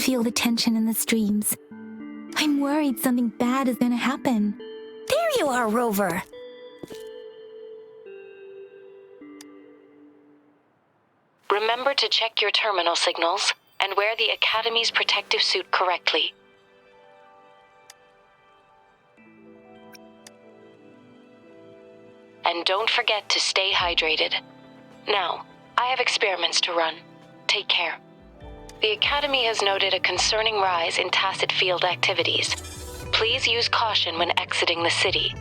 feel the tension in the streams. I'm worried something bad is gonna happen. There you are, Rover. Remember to check your terminal signals and wear the Academy's protective suit correctly. And don't forget to stay hydrated. Now, I have experiments to run. Take care. The Academy has noted a concerning rise in tacit field activities. Please use caution when exiting the city.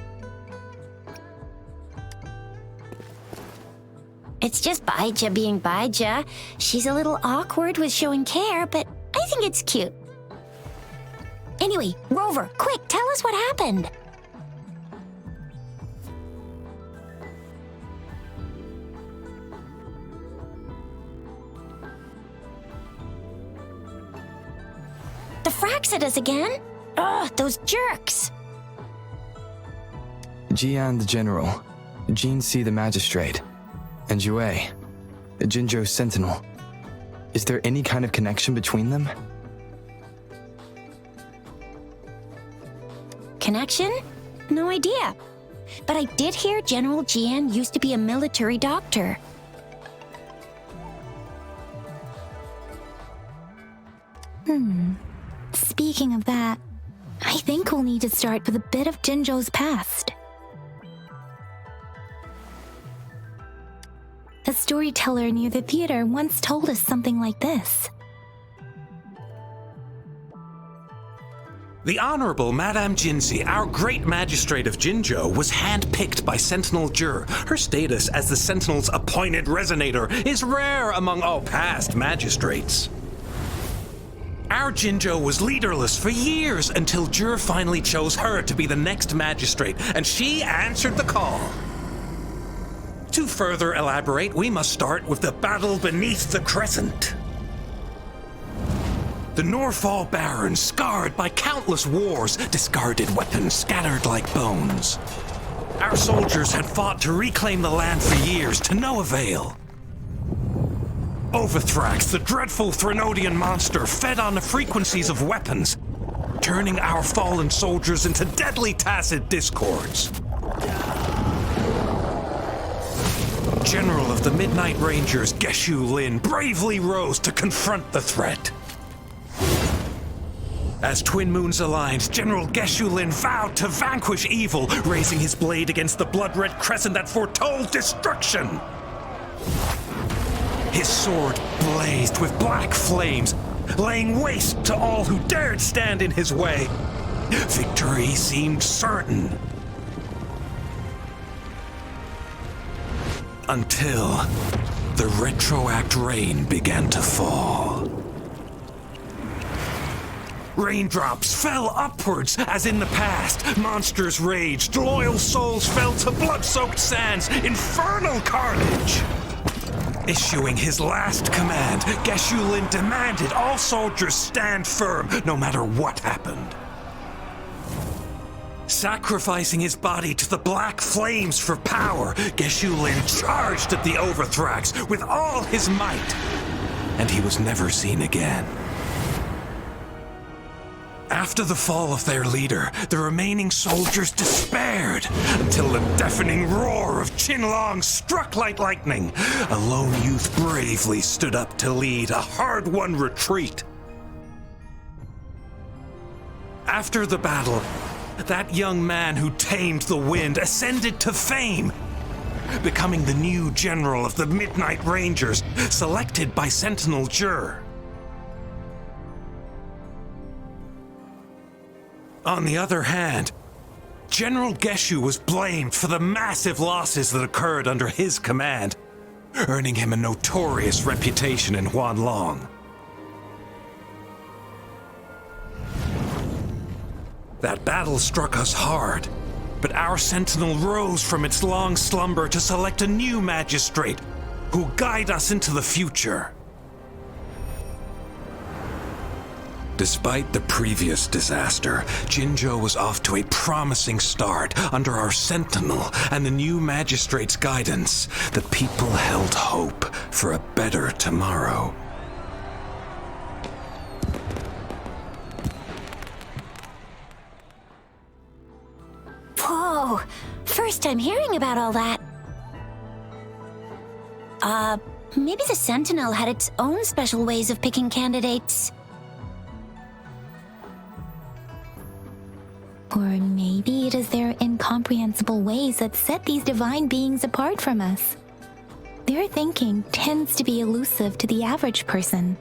It's just Baija being Baija. She's a little awkward with showing care, but I think it's cute. Anyway, Rover, quick, tell us what happened. The fracks at us again? Ugh, those jerks! Jian the General, Jin Si the Magistrate, and Yue, Jinzhou's Sentinel. Is there any kind of connection between them? Connection? No idea. But I did hear General Jian used to be a military doctor. Speaking of that, I think we'll need to start with a bit of Jinzhou's past. A storyteller near the theater once told us something like this. The Honorable Madame Jinzi, our great magistrate of Jinzhou, was handpicked by Sentinel Jur. Her status as the Sentinel's appointed resonator is rare among all past magistrates. Our Jinzhou was leaderless for years until Jur finally chose her to be the next magistrate, and she answered the call. To further elaborate, we must start with the battle beneath the crescent. The Norfall Barons, scarred by countless wars, discarded weapons scattered like bones. Our soldiers had fought to reclaim the land for years, to no avail. Overthrax, the dreadful Threnodian monster, fed on the frequencies of weapons, turning our fallen soldiers into deadly tacit discords. General of the Midnight Rangers, Geshu Lin, bravely rose to confront the threat. As twin moons aligned, General Geshu Lin vowed to vanquish evil, raising his blade against the blood-red crescent that foretold destruction. His sword blazed with black flames, laying waste to all who dared stand in his way. Victory seemed certain. Until the retroact rain began to fall. Raindrops fell upwards as in the past. Monsters raged, loyal souls fell to blood-soaked sands, infernal carnage. Issuing his last command, Geshu Lin demanded all soldiers stand firm, no matter what happened. Sacrificing his body to the black flames for power, Geshu Lin charged at the Overthrax with all his might, and he was never seen again. After the fall of their leader, the remaining soldiers despaired until the deafening roar of Qinlong struck like lightning. A lone youth bravely stood up to lead a hard-won retreat. After the battle, that young man who tamed the wind ascended to fame, becoming the new general of the Midnight Rangers, selected by Sentinel Jur. On the other hand, General Geshu was blamed for the massive losses that occurred under his command, earning him a notorious reputation in Huanlong. That battle struck us hard, but our Sentinel rose from its long slumber to select a new magistrate who will guide us into the future. Despite the previous disaster, Jinzhou was off to a promising start under our Sentinel and the new magistrate's guidance. The people held hope for a better tomorrow. first time hearing about all that. Maybe the Sentinel had its own special ways of picking candidates. Or maybe it is their incomprehensible ways that set these divine beings apart from us. Their thinking tends to be elusive to the average person.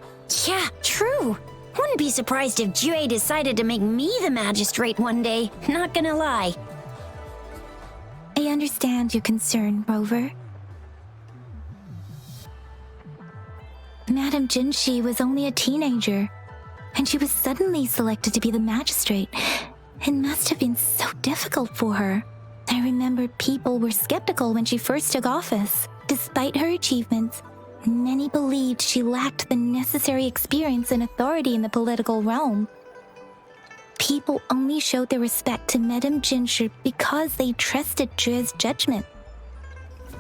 Yeah, true. Wouldn't be surprised if Jue decided to make me the magistrate one day, not gonna lie. I understand your concern, Rover. Madame Jinshi was only a teenager, and she was suddenly selected to be the magistrate. It must have been so difficult for her. I remember people were skeptical when she first took office. Despite her achievements, many believed she lacked the necessary experience and authority in the political realm. People only showed their respect to Madame Jinshi because they trusted Jue's judgment.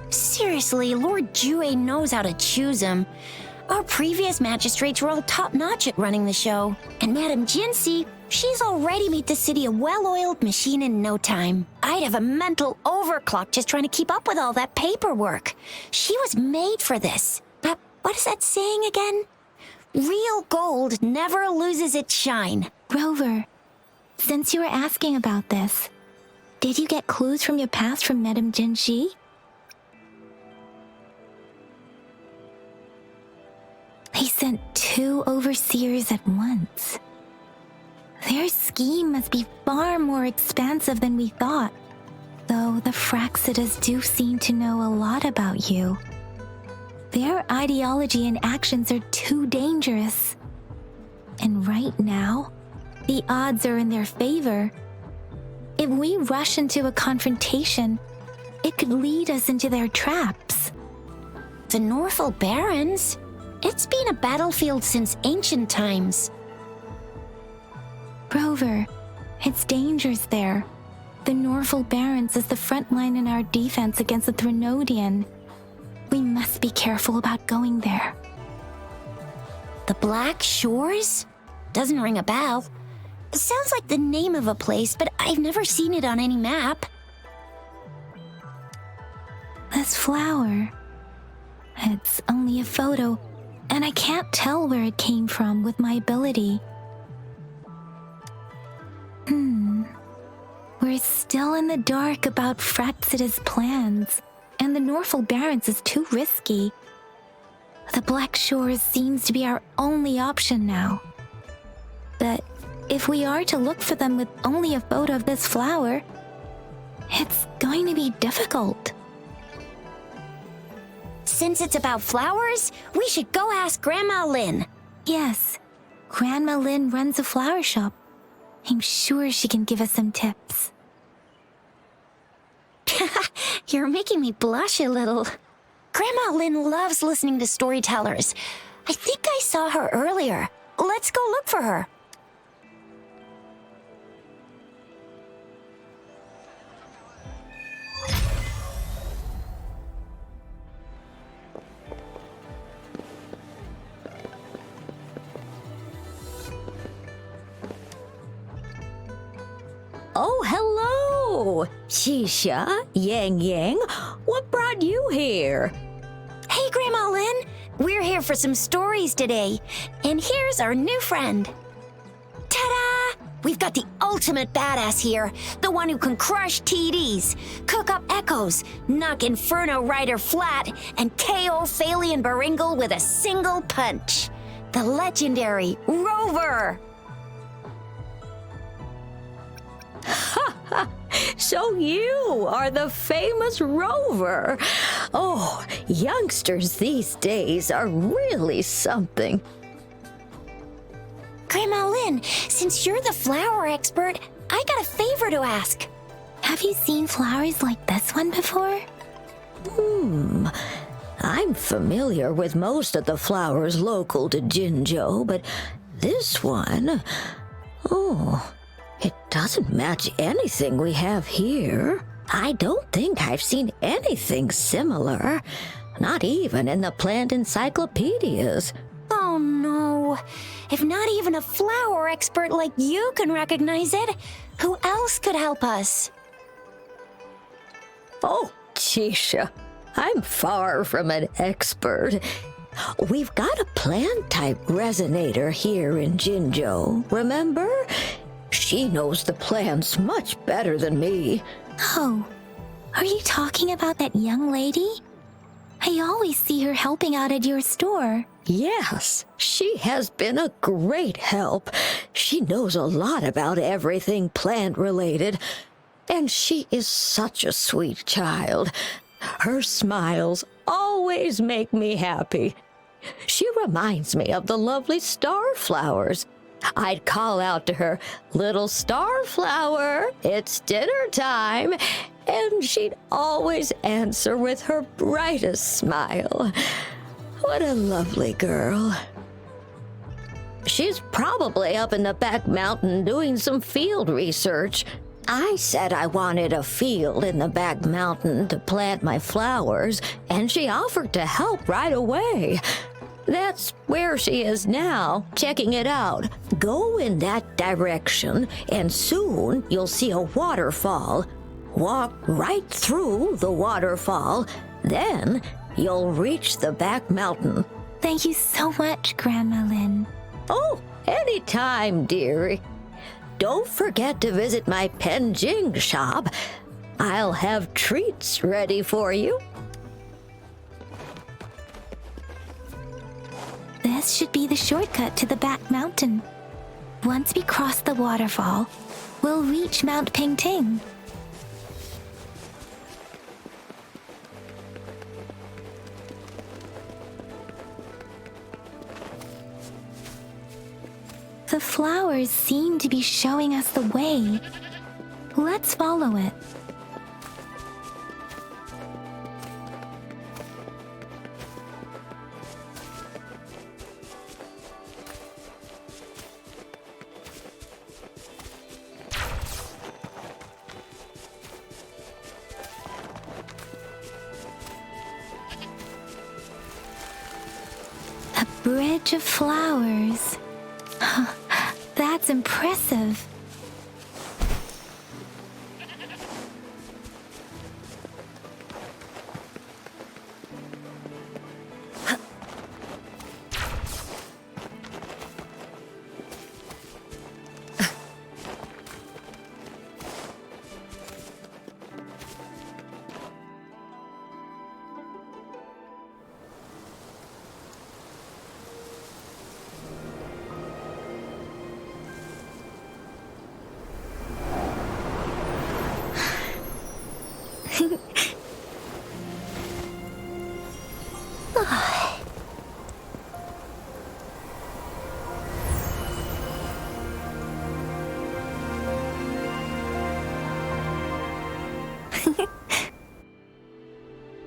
Seriously, Lord Jue knows how to choose him. Our previous magistrates were all top-notch at running the show. And Madame Jinshi, she's already made the city a well-oiled machine in no time. I'd have a mental overclock just trying to keep up with all that paperwork. She was made for this. What is that saying again? Real gold never loses its shine. Rover, since you were asking about this, did you get clues from your past from Madame Jinshi? They sent 2 overseers at once. Their scheme must be far more expansive than we thought, though the Fraxidas do seem to know a lot about you. Their ideology and actions are too dangerous. And right now, the odds are in their favor. If we rush into a confrontation, it could lead us into their traps. The Norfolk Barrens? It's been a battlefield since ancient times. Rover, it's dangerous there. The Norfolk Barrens is the front line in our defense against the Threnodian. We must be careful about going there. The Black Shores? Doesn't ring a bell. It sounds like the name of a place, but I've never seen it on any map. This flower. It's only a photo, and I can't tell where it came from with my ability. We're still in the dark about Fraxida's plans, and the Norfolk Barrens is too risky. The Black Shores seems to be our only option now. But if we are to look for them with only a photo of this flower, it's going to be difficult. Since it's about flowers, we should go ask Grandma Lynn. Yes, Grandma Lynn runs a flower shop. I'm sure she can give us some tips. You're making me blush a little. Grandma Lynn loves listening to storytellers. I think I saw her earlier. Let's go look for her. Oh, hello! Shisha, Yang Yang, what brought you here? Hey, Grandma Lynn. We're here for some stories today. And here's our new friend. Ta-da! We've got the ultimate badass here. The one who can crush TDs, cook up echoes, knock Inferno Rider flat, and KO Phalian Baringle with a single punch. The legendary Rover! So you are the famous Rover. Oh, youngsters these days are really something. Grandma Lynn, since you're the flower expert, I got a favor to ask. Have you seen flowers like this one before? I'm familiar with most of the flowers local to Jinzhou, but this one, it doesn't match anything we have here. I don't think I've seen anything similar, not even in the plant encyclopedias. Oh no. If not even a flower expert like you can recognize it, who else could help us? Oh, Chisha, I'm far from an expert. We've got a plant-type resonator here in Jinzhou, remember? She knows the plants much better than me. Oh, are you talking about that young lady? I always see her helping out at your store. Yes, she has been a great help. She knows a lot about everything plant-related, and she is such a sweet child. Her smiles always make me happy. She reminds me of the lovely starflowers. I'd call out to her, "Little starflower, it's dinner time," and she'd always answer with her brightest smile. What a lovely girl. She's probably up in the back mountain doing some field research. I said I wanted a field in the back mountain to plant my flowers, and she offered to help right away. That's where she is now, checking it out. Go in that direction, and soon you'll see a waterfall. Walk right through the waterfall, then you'll reach the back mountain. Thank you so much, Grandma Lin. Oh, anytime, dearie. Don't forget to visit my Penjing shop. I'll have treats ready for you. This should be the shortcut to the back mountain. Once we cross the waterfall, we'll reach Mount Pingting. The flowers seem to be showing us the way. Let's follow it. A bridge of flowers. That's impressive.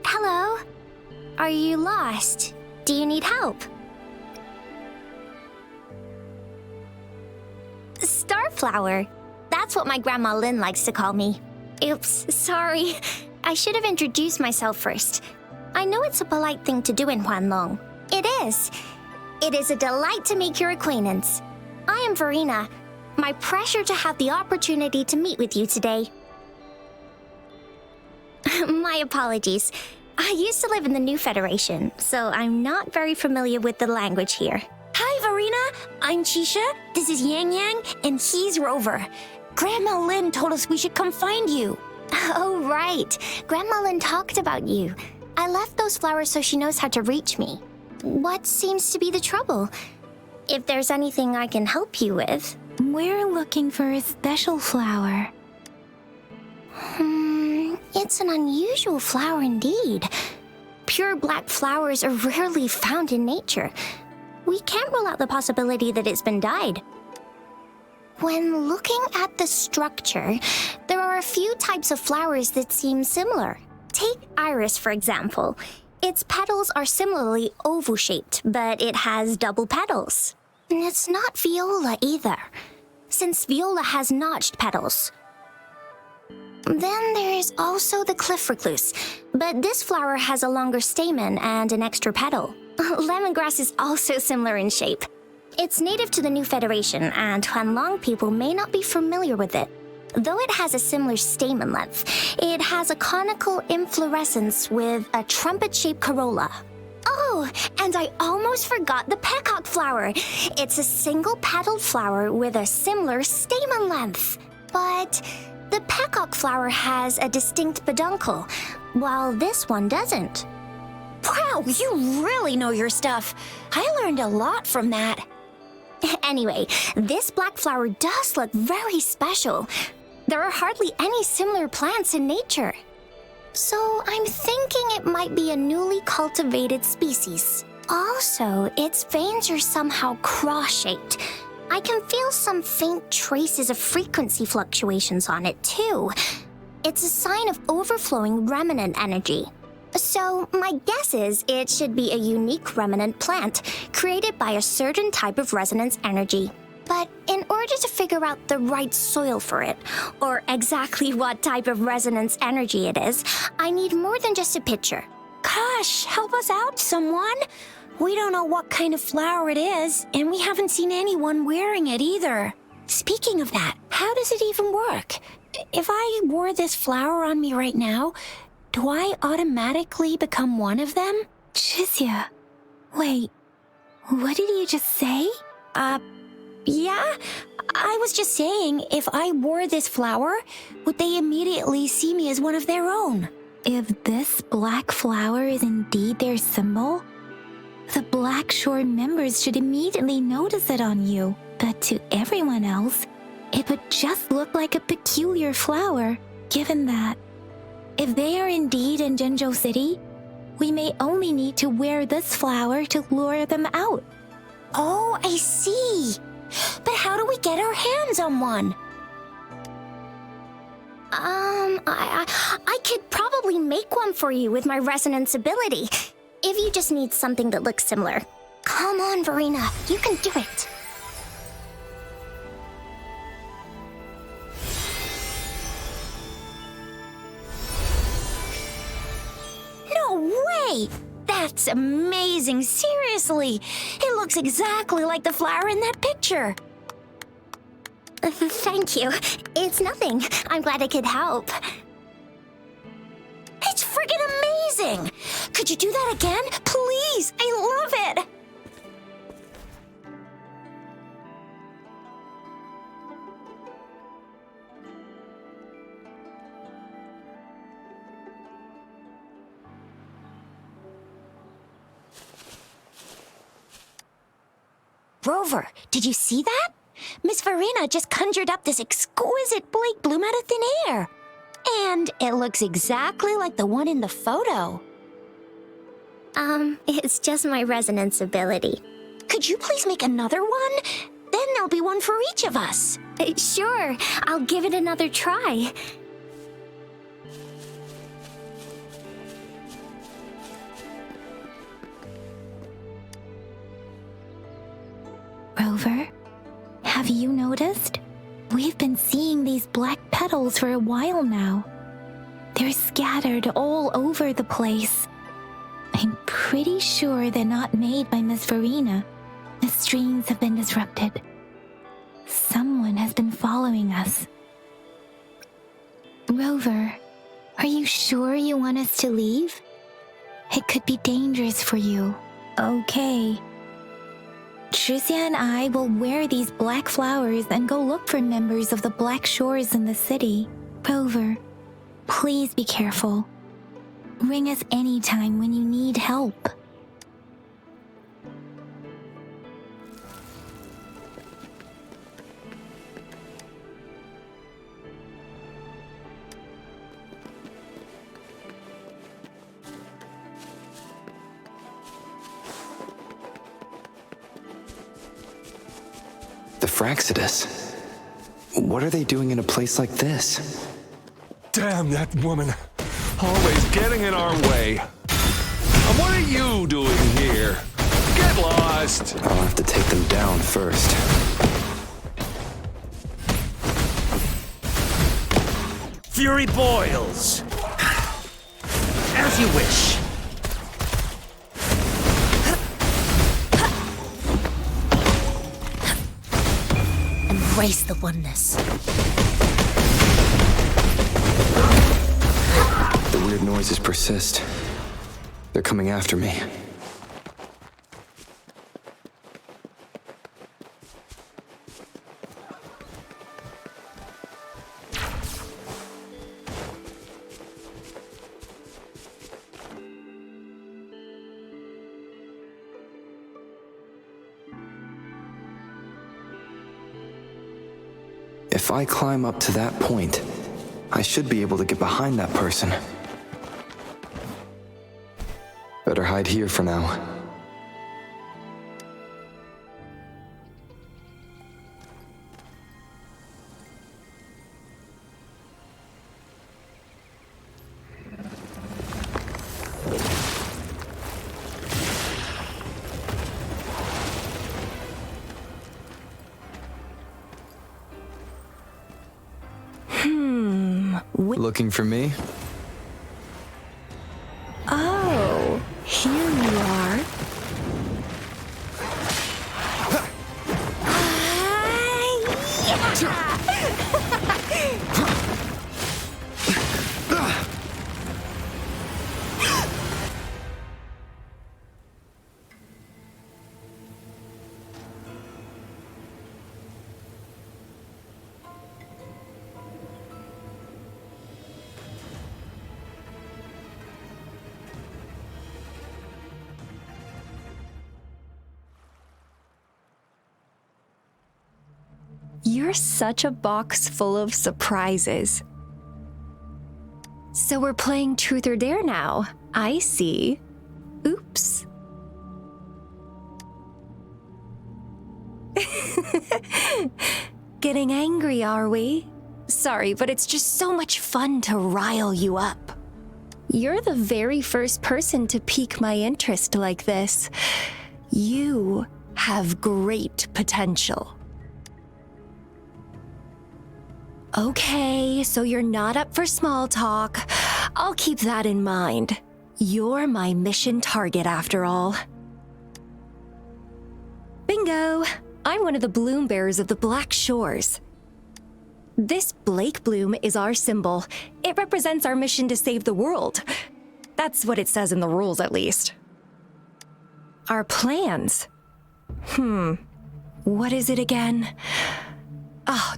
Hello? Are you lost? Do you need help? Starflower. That's what my Grandma Lin likes to call me. Oops, sorry. I should have introduced myself first. I know it's a polite thing to do in Huanlong. It is. It is a delight to make your acquaintance. I am Verena. My pleasure to have the opportunity to meet with you today. My apologies. I used to live in the New Federation, so I'm not very familiar with the language here. Hi, Verena. I'm Chisha. This is Yang Yang, and he's Rover. Grandma Lin told us we should come find you. Oh, right. Grandma Lin talked about you. I left those flowers so she knows how to reach me. What seems to be the trouble? If there's anything I can help you with. We're looking for a special flower. It's an unusual flower indeed. Pure black flowers are rarely found in nature. We can't rule out the possibility that it's been dyed. When looking at the structure, there are a few types of flowers that seem similar. Take iris, for example. Its petals are similarly oval-shaped, but it has double petals. And it's not viola either, since viola has notched petals. Then there is also the cliff recluse, but this flower has a longer stamen and an extra petal. Lemongrass is also similar in shape. It's native to the New Federation, and Huanlong people may not be familiar with it. Though it has a similar stamen length, it has a conical inflorescence with a trumpet-shaped corolla. Oh, and I almost forgot the peacock flower. It's a single-petaled flower with a similar stamen length. But the peacock flower has a distinct peduncle, while this one doesn't. Wow, you really know your stuff. I learned a lot from that. Anyway, this black flower does look very special. There are hardly any similar plants in nature. So I'm thinking it might be a newly cultivated species. Also, its veins are somehow cross-shaped. I can feel some faint traces of frequency fluctuations on it, too. It's a sign of overflowing remnant energy. So my guess is it should be a unique remnant plant created by a certain type of resonance energy. But in order to figure out the right soil for it, or exactly what type of resonance energy it is, I need more than just a picture. Gosh, help us out, someone. We don't know what kind of flower it is, and we haven't seen anyone wearing it either. Speaking of that, how does it even work? If I wore this flower on me right now, do I automatically become one of them? Chizia, wait, what did you just say? Yeah? I was just saying, if I wore this flower, would they immediately see me as one of their own? If this black flower is indeed their symbol, the Black Shore members should immediately notice it on you. But to everyone else, it would just look like a peculiar flower, given that if they are indeed in Jinzhou City, we may only need to wear this flower to lure them out. Oh, I see. But how do we get our hands on one? I could probably make one for you with my resonance ability, if you just need something that looks similar. Come on, Verena, you can do it. No way! That's amazing, seriously! It looks exactly like the flower in that picture. Thank you. It's nothing. I'm glad I could help. It's friggin' amazing! Could you do that again? Please! I love it! Rover, did you see that? Miss Verena just conjured up this exquisite Blake bloom out of thin air. And it looks exactly like the one in the photo. It's just my resonance ability. Could you please make another one? Then there'll be one for each of us. Sure, I'll give it another try. Rover, have you noticed? We've been seeing these black petals for a while now. They're scattered all over the place. I'm pretty sure they're not made by Miss Verena. The streams have been disrupted. Someone has been following us. Rover, are you sure you want us to leave? It could be dangerous for you. Okay. Tricia and I will wear these black flowers and go look for members of the Black Shores in the city. Rover, please be careful. Ring us anytime when you need help. The Fraxidus? What are they doing in a place like this? Damn that woman. Always getting in our way. And what are you doing here? Get lost! I'll have to take them down first. Fury boils. As you wish. Embrace the oneness. noises persist. They're coming after me. If I climb up to that point, I should be able to get behind that person. Better hide here for now. Looking for me? Oh, here you are. You're such a box full of surprises. So we're playing Truth or Dare now. I see. Oops. Getting angry, are we? Sorry, but it's just so much fun to rile you up. You're the very first person to pique my interest like this. You have great potential. Okay, so you're not up for small talk. I'll keep that in mind. You're my mission target after all. Bingo! I'm one of the bloom bearers of the Black Shores. This Blake bloom is our symbol. It represents our mission to save the world. That's what it says in the rules, at least. Our plans? What is it again?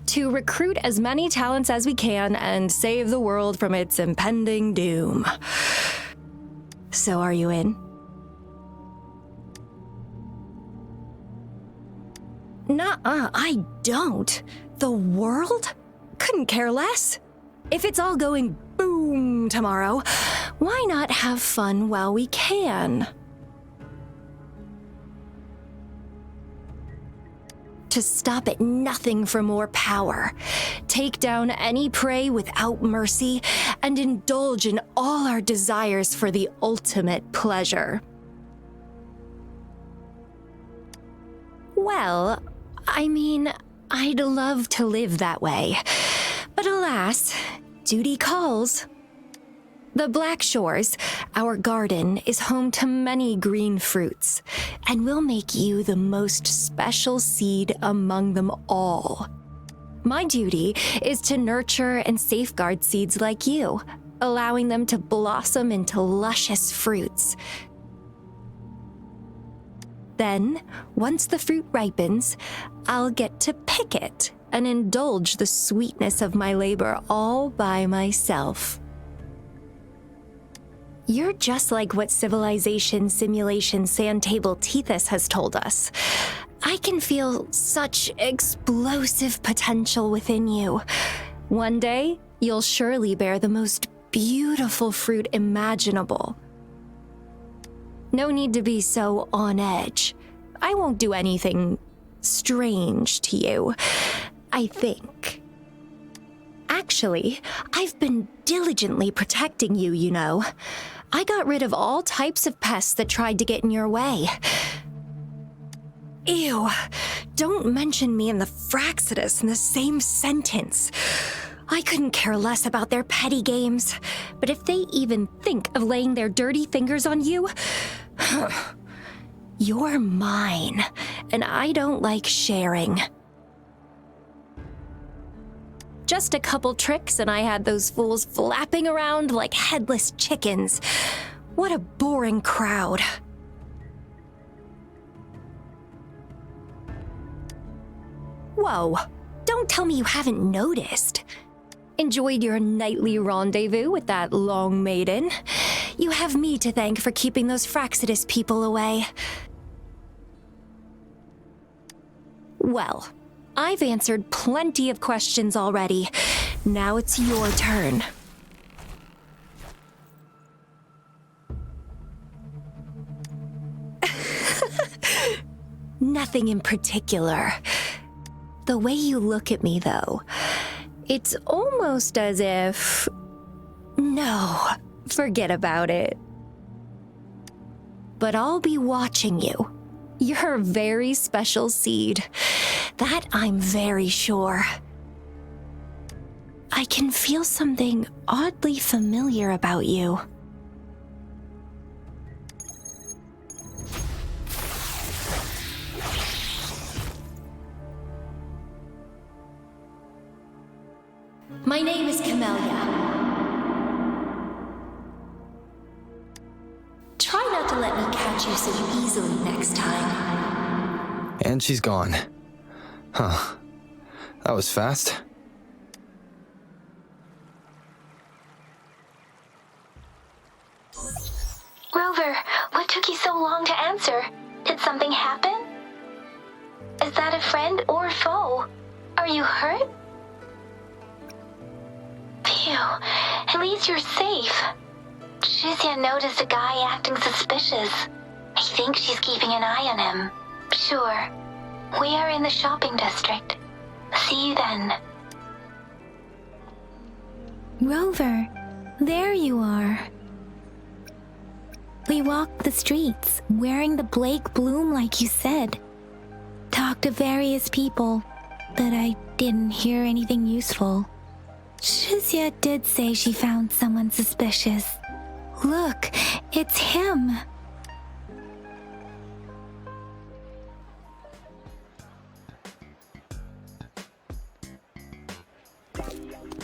To recruit as many talents as we can and save the world from its impending doom. So are you in? Nuh-uh, I don't. The world? Couldn't care less. If it's all going boom tomorrow, why not have fun while we can? To stop at nothing for more power, take down any prey without mercy, and indulge in all our desires for the ultimate pleasure. Well, I mean, I'd love to live that way, but alas, duty calls. The Black Shores, our garden, is home to many green fruits, and we'll make you the most special seed among them all. My duty is to nurture and safeguard seeds like you, allowing them to blossom into luscious fruits. Then, once the fruit ripens, I'll get to pick it and indulge the sweetness of my labor all by myself. You're just like what Civilization Simulation Sandtable Tethys has told us. I can feel such explosive potential within you. One day, you'll surely bear the most beautiful fruit imaginable. No need to be so on edge. I won't do anything strange to you, I think. Actually, I've been diligently protecting you, you know. I got rid of all types of pests that tried to get in your way. Ew, don't mention me and the Fraxidus in the same sentence. I couldn't care less about their petty games, but if they even think of laying their dirty fingers on you, you're mine, and I don't like sharing. Just a couple tricks and I had those fools flapping around like headless chickens. What a boring crowd. Whoa, don't tell me you haven't noticed. Enjoyed your nightly rendezvous with that long maiden. You have me to thank for keeping those Fraxidus people away. Well, I've answered plenty of questions already. Now it's your turn. Nothing in particular. The way you look at me, though, it's almost as if... No, forget about it. But I'll be watching you. You're a very special seed. That I'm very sure. I can feel something oddly familiar about you. My name is Camellia. Try not to let me catch you so easily next time. And she's gone. Huh. That was fast. Rover, what took you so long to answer? Did something happen? Is that a friend or foe? Are you hurt? Phew, at least you're safe. Shizia noticed a guy acting suspicious. I think she's keeping an eye on him. Sure. We are in the shopping district. See you then. Rover, there you are. We walked the streets, wearing the Blake bloom like you said. Talked to various people, but I didn't hear anything useful. Shizia did say she found someone suspicious. Look, it's him.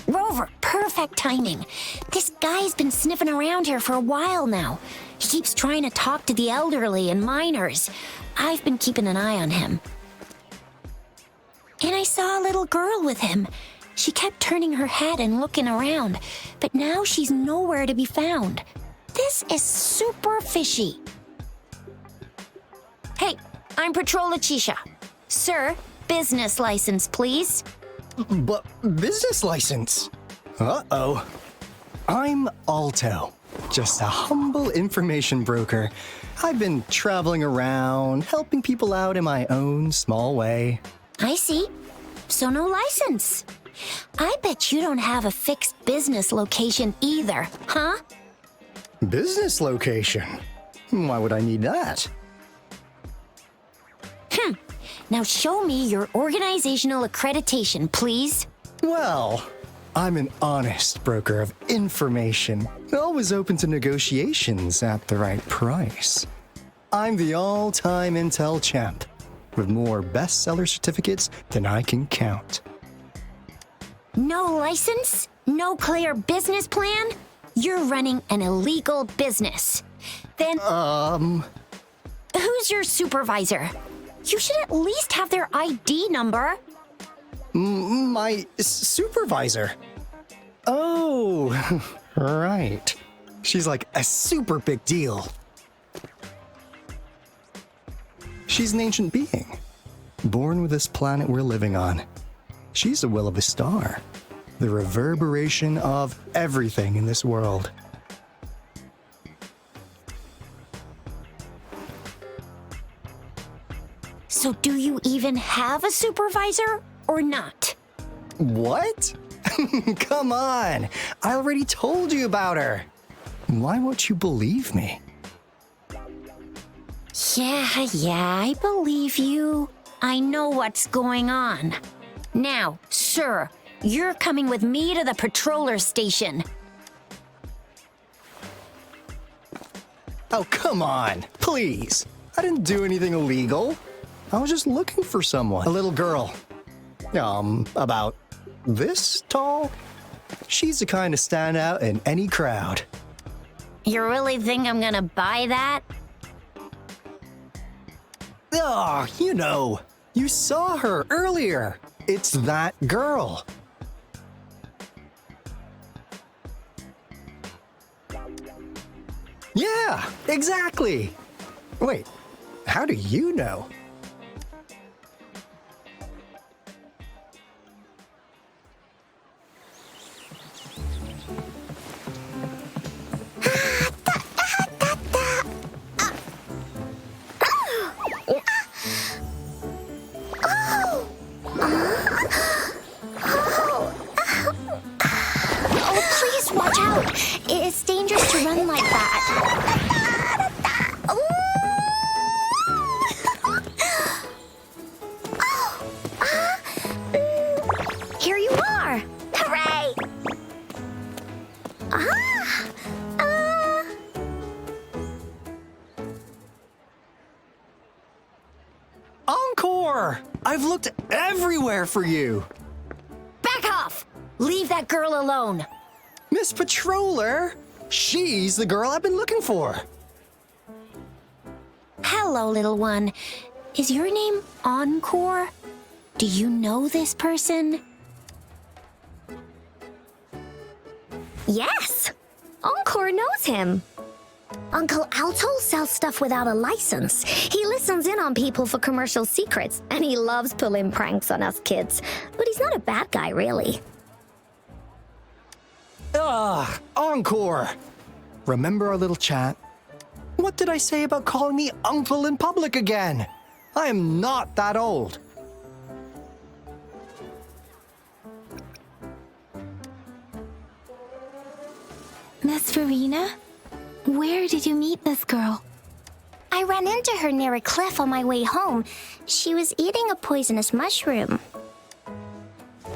Rover, perfect timing. This guy's been sniffing around here for a while now. He keeps trying to talk to the elderly and minors. I've been keeping an eye on him. And I saw a little girl with him. She kept turning her head and looking around, but now she's nowhere to be found. This is super fishy. Hey, I'm Patrol Letitia. Sir, business license, please. But business license? Uh-oh. I'm Alto, just a humble information broker. I've been traveling around, helping people out in my own small way. I see. So no license. I bet you don't have a fixed business location either, huh? Business location? Why would I need that? Now show me your organizational accreditation, please. Well, I'm an honest broker of information, always open to negotiations at the right price. I'm the all-time intel champ, with more bestseller certificates than I can count. No license? No clear business plan? You're running an illegal business. Then... Who's your supervisor? You should at least have their ID number. My supervisor? Oh, right. She's like a super big deal. She's an ancient being, born with this planet we're living on. She's the will of the star, the reverberation of everything in this world. So do you even have a supervisor or not? What? Come on! I already told you about her. Why won't you believe me? Yeah, I believe you. I know what's going on. Now, sir, you're coming with me to the patroller station. Oh, come on, please. I didn't do anything illegal. I was just looking for someone. A little girl. About this tall? She's the kind to stand out in any crowd. You really think I'm gonna buy that? Oh, you know, you saw her earlier. It's that girl. Yeah, exactly. Wait, how do you know? Oh, please watch out. It's dangerous to run like that. Here you are. Hooray! Encore! I've looked everywhere for you. Back off! Leave that girl alone. Miss Patroller! She's the girl I've been looking for. Hello, little one. Is your name Encore? Do you know this person? Yes! Encore knows him. Uncle Alto sells stuff without a license. He listens in on people for commercial secrets, and he loves pulling pranks on us kids. But he's not a bad guy, really. Encore! Remember our little chat? What did I say about calling me uncle in public again? I am not that old. Miss Verena? Where did you meet this girl? I ran into her near a cliff on my way home. She was eating a poisonous mushroom.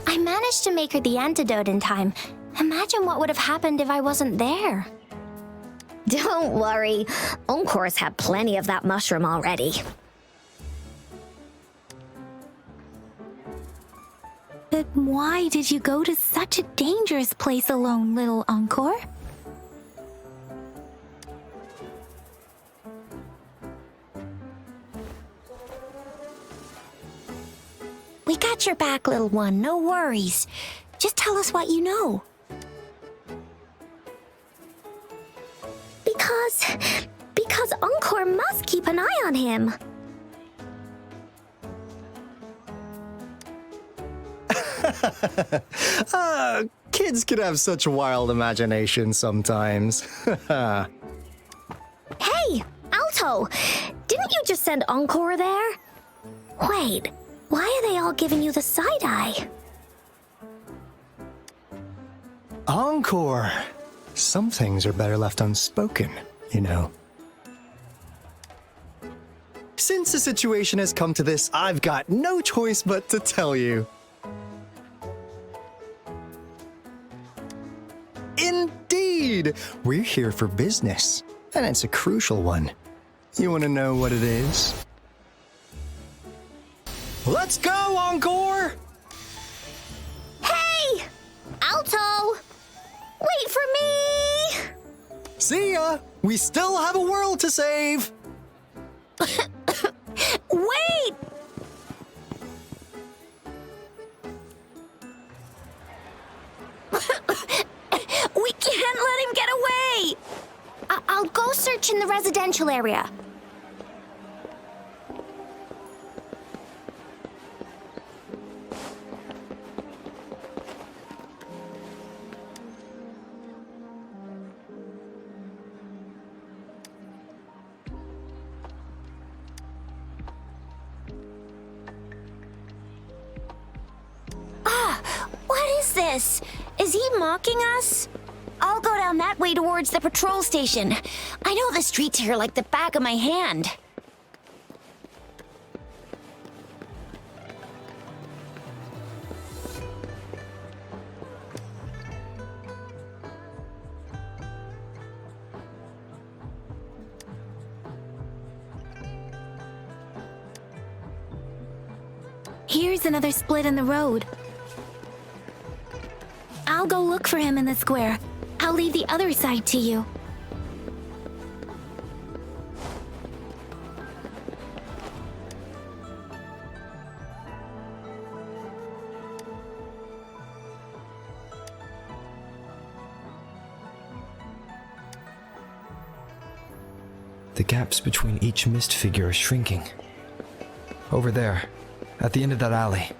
I managed to make her the antidote in time. Imagine what would have happened if I wasn't there. Don't worry. Encore's had plenty of that mushroom already. But why did you go to such a dangerous place alone, little Encore? We got your back, little one. No worries. Just tell us what you know. Because Encore must keep an eye on him. Kids can have such wild imaginations sometimes. Hey, Alto! Didn't you just send Encore there? Wait, why are they all giving you the side eye? Encore! Some things are better left unspoken, you know. Since the situation has come to this, I've got no choice but to tell you. Indeed! We're here for business, and it's a crucial one. You want to know what it is? Let's go, Encore! Hey! Alto! Wait for me! See ya! We still have a world to save! Wait! We can't let him get away! I'll go search in the residential area. What is this? Is he mocking us? I'll go down that way towards the patrol station. I know the streets here like the back of my hand. Here's another split in the road. look for him in the square. I'll leave the other side to you. The gaps between each mist figure are shrinking. Over there, at the end of that alley.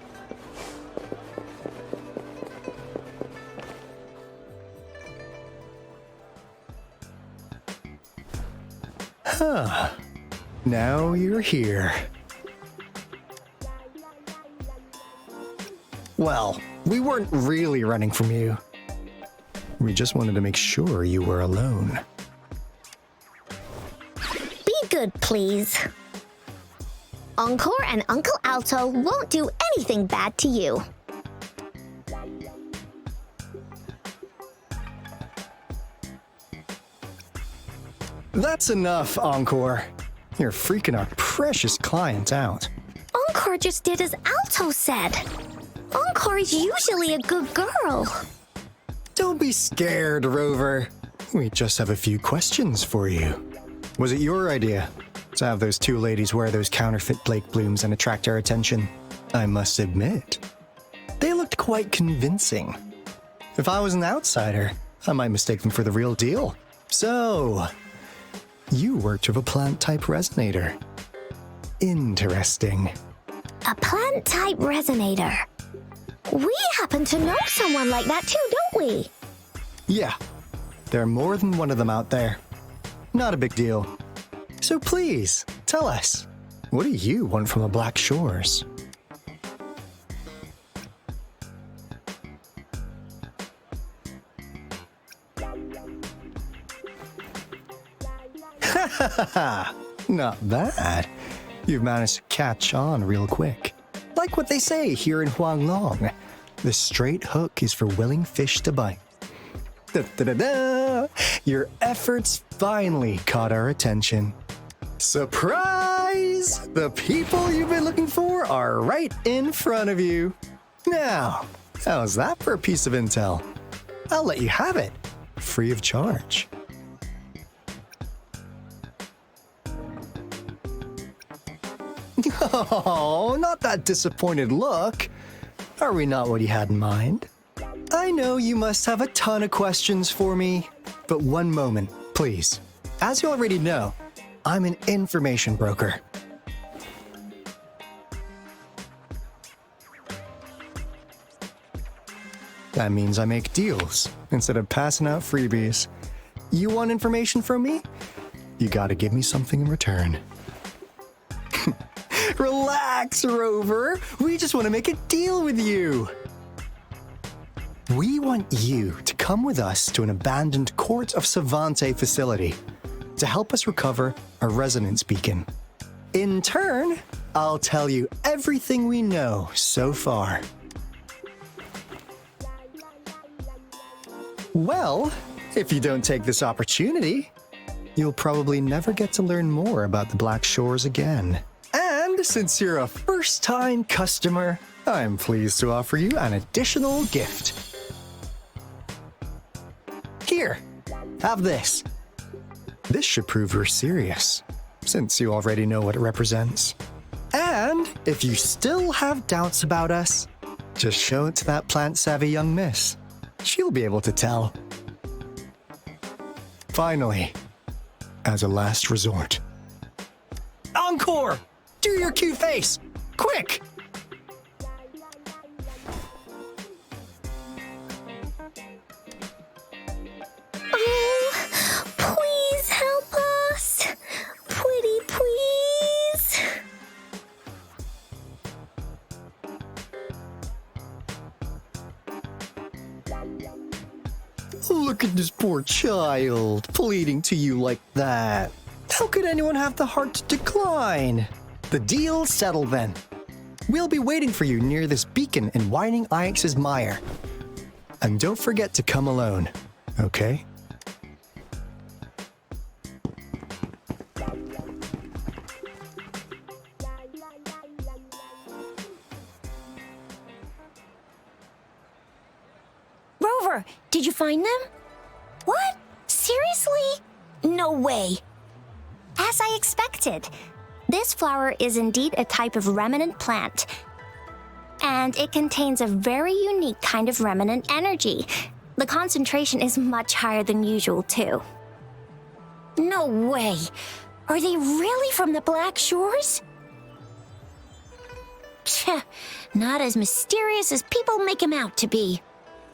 Huh. Now you're here. Well, we weren't really running from you. We just wanted to make sure you were alone. Be good, please. Encore and Uncle Alto won't do anything bad to you. That's enough, Encore. You're freaking our precious client out. Encore just did as Alto said. Encore is usually a good girl. Don't be scared, Rover. We just have a few questions for you. Was it your idea to have those two ladies wear those counterfeit Blake blooms and attract our attention? I must admit, they looked quite convincing. If I was an outsider, I might mistake them for the real deal. So, you worked with a plant-type resonator. Interesting. A plant-type resonator. We happen to know someone like that too, don't we? Yeah, there are more than one of them out there. Not a big deal. So please, tell us, what do you want from the Black Shores? Not bad. You've managed to catch on real quick. Like what they say here in Huanglong, the straight hook is for willing fish to bite. Da-da-da-da! Your efforts finally caught our attention. Surprise! The people you've been looking for are right in front of you. Now, how's that for a piece of intel? I'll let you have it, free of charge. Oh, not that disappointed look. Are we not what you had in mind? I know you must have a ton of questions for me, but one moment, please. As you already know, I'm an information broker. That means I make deals instead of passing out freebies. You want information from me? You gotta give me something in return. Relax, Rover. We just want to make a deal with you. We want you to come with us to an abandoned Court of Savante facility to help us recover a resonance beacon. In turn, I'll tell you everything we know so far. Well, if you don't take this opportunity, you'll probably never get to learn more about the Black Shores again. And since you're a first-time customer, I'm pleased to offer you an additional gift. Here, have this. This should prove you're serious, since you already know what it represents. And if you still have doubts about us, just show it to that plant-savvy young miss. She'll be able to tell. Finally, as a last resort. Encore! Do your cute face! Quick! Oh, please help us. Pretty please. Look at this poor child, pleading to you like that. How could anyone have the heart to decline? The deal's settled then. We'll be waiting for you near this beacon in Whining Ix's mire. And don't forget to come alone, okay? Rover, Rover, did you find them? What? Seriously? No way. As I expected. This flower is indeed a type of remnant plant. And it contains a very unique kind of remnant energy. The concentration is much higher than usual, too. No way. Are they really from the Black Shores? Tch, not as mysterious as people make them out to be.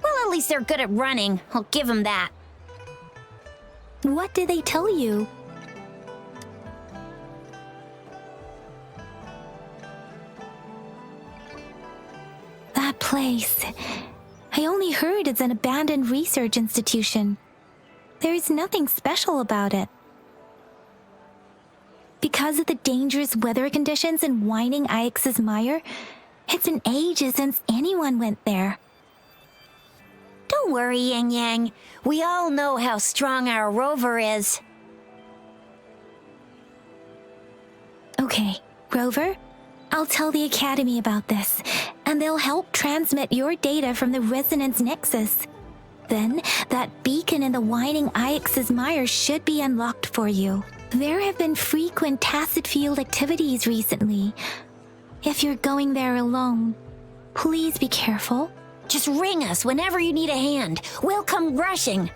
Well, at least they're good at running. I'll give them that. What did they tell you? That place. I only heard it's an abandoned research institution. There's nothing special about it. Because of the dangerous weather conditions in Winding Ix's mire, it's been ages since anyone went there. Don't worry, Yang Yang. We all know how strong our Rover is. Okay, Rover, I'll tell the Academy about this, and they'll help transmit your data from the Resonance Nexus. Then, that beacon in the Winding Ix's mire should be unlocked for you. There have been frequent tacit field activities recently. If you're going there alone, please be careful. Just ring us whenever you need a hand. We'll come rushing.